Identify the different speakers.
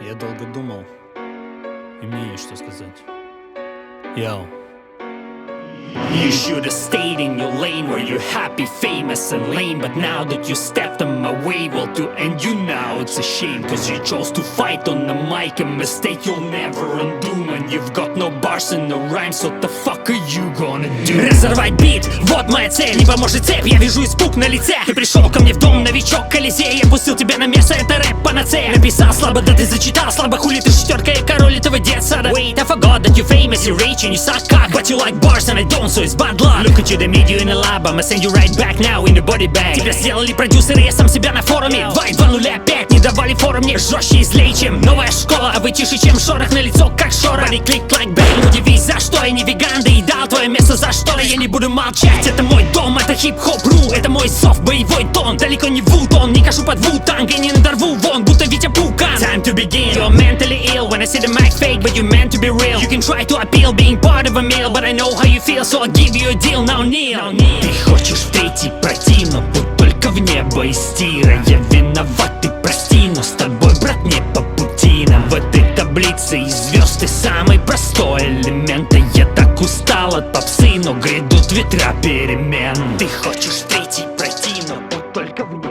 Speaker 1: Я долго думал, и мне есть что сказать. Йоу.
Speaker 2: You should have stayed in your lane where you're happy, famous and lame. But now that you stepped on my way, well to end you now it's a shame. Cause you chose to fight on the mic, a mistake you'll never undo. And you've got no bars and no rhymes, what the fuck are you gonna do? Разорвать бит, вот моя цель, не поможет цепь, я вижу испуг на лице. Ты пришел ко мне в дом, новичок, Колизей, я пустил тебя на место, это рэп панацея. Написал слабо, да ты зачитал слабо, хули ты шестерка, я король этого детсада. Wait, I forgot that you're famous, you're rich and you suck cock, but you like bars and I don't, so it's bad luck. Look at you, they made you in a lab, I'ma send you right back now in the body bag. Тебя сделали продюсеры, я сам себя на форуме. 2.2.0.5 не давали форум, мне жестче и злее, чем новая школа. А вы тише, чем шорох, на лицо как шора. Body click like bang, удивись, за что я не веган, да и дал твое место за что я не буду молчать. Это мой дом, это хип-хоп-ру, это мой зов, боевой тон. Далеко не вултон, не кашу под вутанг, я не надорву вон, будто Витя Пукан. Time to begin, you're mentally ill when I see the mic fake, but you're meant to be real. You can try to appeal being part of a meal, but I know how you feel, so I'll give you a deal, now kneel. Ты хочешь в третий пройти, но будь только в небо из тира. Я виноват, ты прости, но с тобой, брат, не по пути нам. В этой таблице из звезд ты самый простой элемент. И я так устал от попсы, но грядут ветра перемен. Ты хочешь в третий пройти, но будь только в небо.